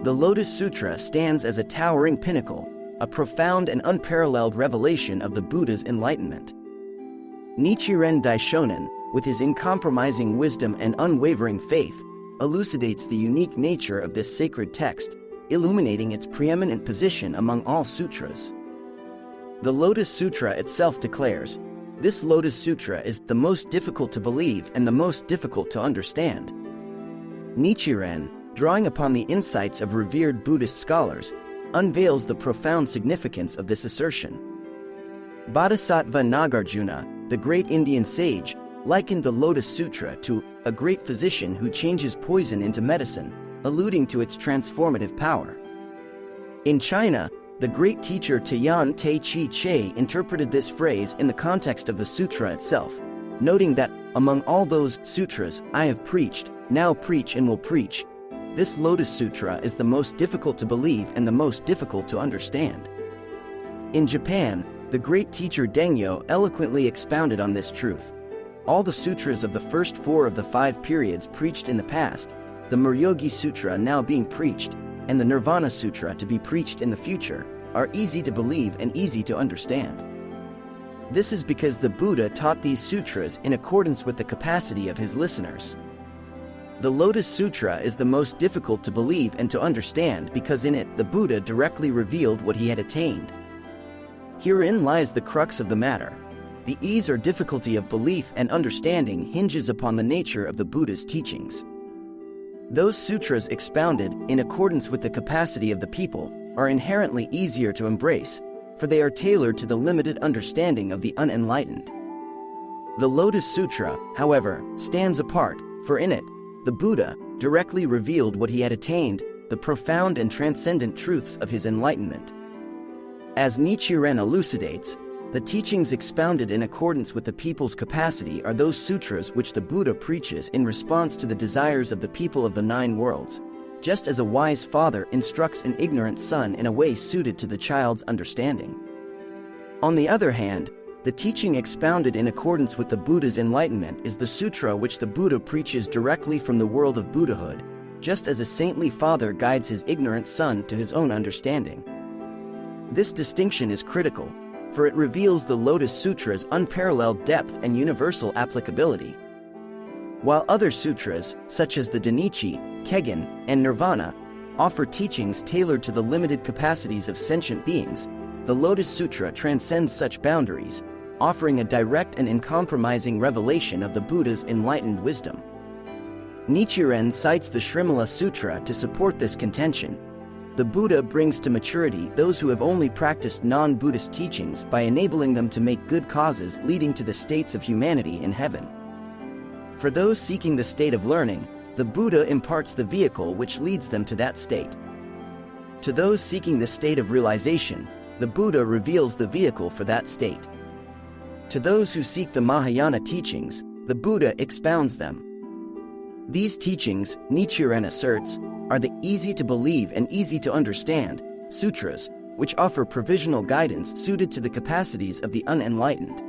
The Lotus Sutra stands as a towering pinnacle, a profound and unparalleled revelation of the Buddha's enlightenment. Nichiren Daishonin, with his uncompromising wisdom and unwavering faith, elucidates the unique nature of this sacred text, illuminating its preeminent position among all sutras. The Lotus Sutra itself declares, "This Lotus Sutra is the most difficult to believe and the most difficult to understand." Nichiren, drawing upon the insights of revered Buddhist scholars, unveils the profound significance of this assertion. Bodhisattva Nagarjuna, the great Indian sage, likened the Lotus Sutra to a great physician who changes poison into medicine, alluding to its transformative power. In China, the great teacher Tian Te Chi Che interpreted this phrase in the context of the sutra itself, noting that, among all those sutras I have preached, now preach and will preach, this Lotus Sutra is the most difficult to believe and the most difficult to understand. In Japan, the great teacher Dengyo eloquently expounded on this truth. All the sutras of the first 4 of the 5 periods preached in the past, the Muryogi Sutra now being preached, and the Nirvana Sutra to be preached in the future, are easy to believe and easy to understand. This is because the Buddha taught these sutras in accordance with the capacity of his listeners. The Lotus Sutra is the most difficult to believe and to understand because in it the Buddha directly revealed what he had attained. Herein lies the crux of the matter. The ease or difficulty of belief and understanding hinges upon the nature of the Buddha's teachings. Those sutras expounded in accordance with the capacity of the people are inherently easier to embrace, for they are tailored to the limited understanding of the unenlightened. The Lotus Sutra, however, stands apart, for in it, the Buddha directly revealed what he had attained, the profound and transcendent truths of his enlightenment. As Nichiren elucidates, the teachings expounded in accordance with the people's capacity are those sutras which the Buddha preaches in response to the desires of the people of the 9 worlds, just as a wise father instructs an ignorant son in a way suited to the child's understanding. On the other hand, the teaching expounded in accordance with the Buddha's enlightenment is the sutra which the Buddha preaches directly from the world of Buddhahood, just as a saintly father guides his ignorant son to his own understanding. This distinction is critical, for it reveals the Lotus Sutra's unparalleled depth and universal applicability. While other sutras, such as the Danichi, Kegen, and Nirvana, offer teachings tailored to the limited capacities of sentient beings, the Lotus Sutra transcends such boundaries, offering a direct and uncompromising revelation of the Buddha's enlightened wisdom. Nichiren cites the Srimala Sutra to support this contention. The Buddha brings to maturity those who have only practiced non-Buddhist teachings by enabling them to make good causes leading to the states of humanity in heaven. For those seeking the state of learning, the Buddha imparts the vehicle which leads them to that state. To those seeking the state of realization, the Buddha reveals the vehicle for that state. To those who seek the Mahayana teachings, the Buddha expounds them. These teachings, Nichiren asserts, are the easy-to-believe and easy-to-understand sutras, which offer provisional guidance suited to the capacities of the unenlightened.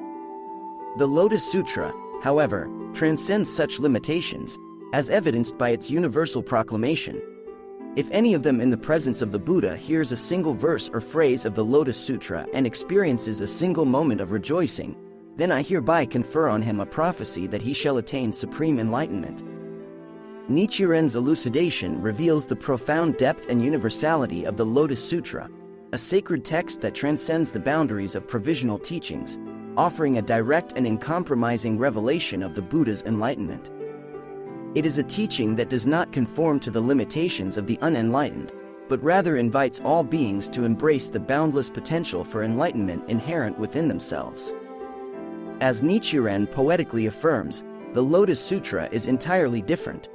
The Lotus Sutra, however, transcends such limitations, as evidenced by its universal proclamation. If any of them in the presence of the Buddha hears a single verse or phrase of the Lotus Sutra and experiences a single moment of rejoicing, then I hereby confer on him a prophecy that he shall attain supreme enlightenment. Nichiren's elucidation reveals the profound depth and universality of the Lotus Sutra, a sacred text that transcends the boundaries of provisional teachings, offering a direct and uncompromising revelation of the Buddha's enlightenment. It is a teaching that does not conform to the limitations of the unenlightened, but rather invites all beings to embrace the boundless potential for enlightenment inherent within themselves. As Nichiren poetically affirms, the Lotus Sutra is entirely different.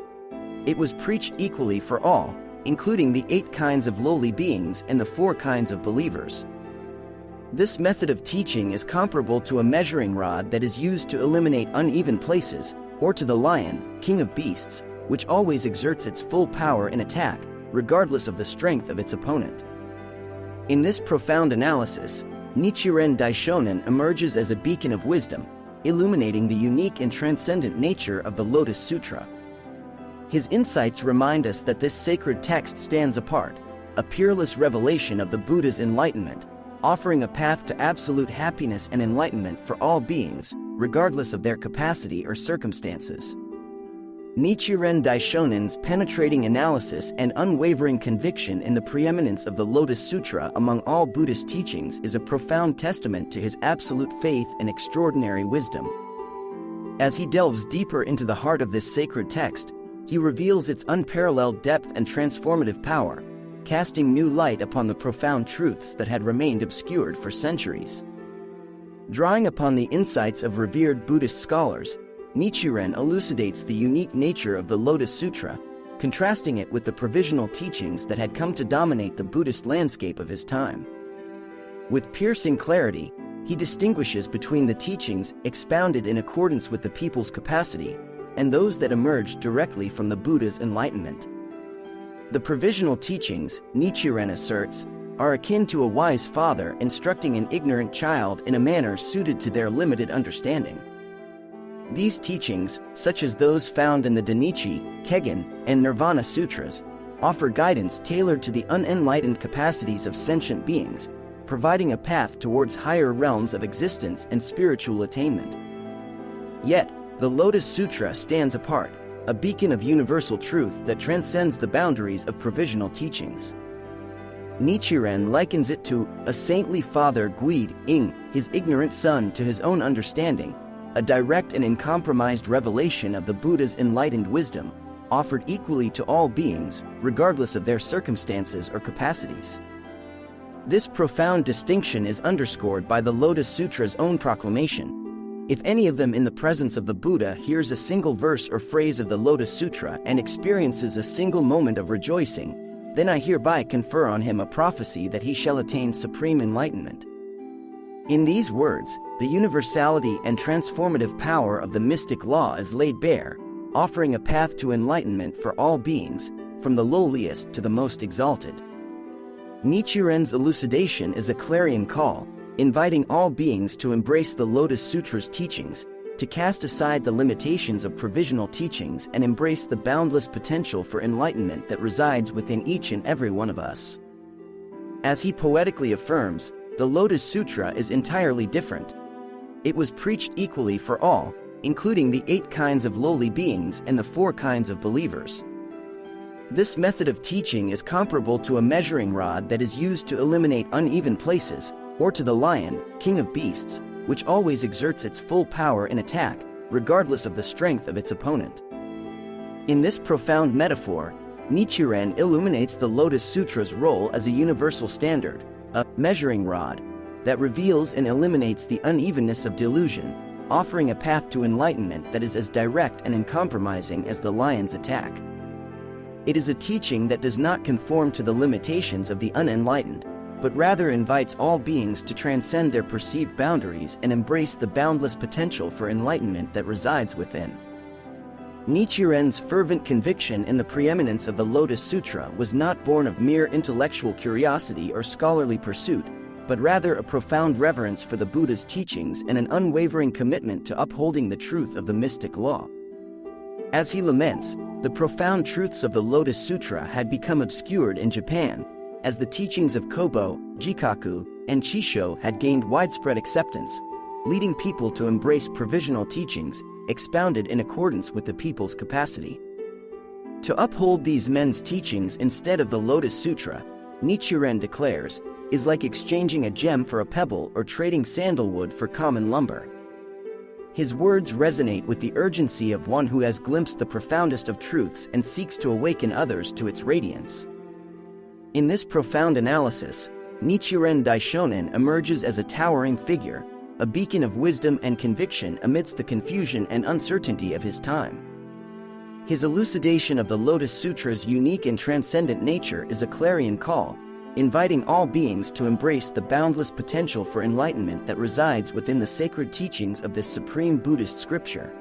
It was preached equally for all, including the 8 kinds of lowly beings and the 4 kinds of believers. This method of teaching is comparable to a measuring rod that is used to eliminate uneven places, or to the lion, king of beasts, which always exerts its full power in attack, regardless of the strength of its opponent. In this profound analysis, Nichiren Daishonin emerges as a beacon of wisdom, illuminating the unique and transcendent nature of the Lotus Sutra. His insights remind us that this sacred text stands apart, a peerless revelation of the Buddha's enlightenment, offering a path to absolute happiness and enlightenment for all beings, regardless of their capacity or circumstances. Nichiren Daishonen's penetrating analysis and unwavering conviction in the preeminence of the Lotus Sutra among all Buddhist teachings is a profound testament to his absolute faith and extraordinary wisdom. As he delves deeper into the heart of this sacred text, he reveals its unparalleled depth and transformative power, casting new light upon the profound truths that had remained obscured for centuries. Drawing upon the insights of revered Buddhist scholars, Nichiren elucidates the unique nature of the Lotus Sutra, contrasting it with the provisional teachings that had come to dominate the Buddhist landscape of his time. With piercing clarity, he distinguishes between the teachings expounded in accordance with the people's capacity and those that emerged directly from the Buddha's enlightenment. The provisional teachings, Nichiren asserts, are akin to a wise father instructing an ignorant child in a manner suited to their limited understanding. These teachings, such as those found in the Danichi, Kegen, and Nirvana Sutras, offer guidance tailored to the unenlightened capacities of sentient beings, providing a path towards higher realms of existence and spiritual attainment. Yet, the Lotus Sutra stands apart, a beacon of universal truth that transcends the boundaries of provisional teachings. Nichiren likens it to a saintly father guiding his ignorant son to his own understanding, a direct and uncompromised revelation of the Buddha's enlightened wisdom, offered equally to all beings, regardless of their circumstances or capacities. This profound distinction is underscored by the Lotus Sutra's own proclamation. If any of them in the presence of the Buddha hears a single verse or phrase of the Lotus Sutra and experiences a single moment of rejoicing, then I hereby confer on him a prophecy that he shall attain supreme enlightenment. In these words, the universality and transformative power of the mystic law is laid bare, offering a path to enlightenment for all beings, from the lowliest to the most exalted. Nichiren's elucidation is a clarion call, inviting all beings to embrace the Lotus Sutra's teachings, to cast aside the limitations of provisional teachings and embrace the boundless potential for enlightenment that resides within each and every one of us. As he poetically affirms, the Lotus Sutra is entirely different. It was preached equally for all, including the 8 kinds of lowly beings and the 4 kinds of believers. This method of teaching is comparable to a measuring rod that is used to eliminate uneven places, or to the lion, king of beasts, which always exerts its full power in attack, regardless of the strength of its opponent. In this profound metaphor, Nichiren illuminates the Lotus Sutra's role as a universal standard, a measuring rod, that reveals and eliminates the unevenness of delusion, offering a path to enlightenment that is as direct and uncompromising as the lion's attack. It is a teaching that does not conform to the limitations of the unenlightened, but rather invites all beings to transcend their perceived boundaries and embrace the boundless potential for enlightenment that resides within. Nichiren's fervent conviction in the preeminence of the Lotus Sutra was not born of mere intellectual curiosity or scholarly pursuit, but rather a profound reverence for the Buddha's teachings and an unwavering commitment to upholding the truth of the mystic law. As he laments, the profound truths of the Lotus Sutra had become obscured in Japan, as the teachings of Kobo, Jikaku, and Chisho had gained widespread acceptance, leading people to embrace provisional teachings expounded in accordance with the people's capacity. To uphold these men's teachings instead of the Lotus Sutra, Nichiren declares, is like exchanging a gem for a pebble or trading sandalwood for common lumber. His words resonate with the urgency of one who has glimpsed the profoundest of truths and seeks to awaken others to its radiance. In this profound analysis, Nichiren Daishonin emerges as a towering figure, a beacon of wisdom and conviction amidst the confusion and uncertainty of his time. His elucidation of the Lotus Sutra's unique and transcendent nature is a clarion call, inviting all beings to embrace the boundless potential for enlightenment that resides within the sacred teachings of this supreme Buddhist scripture.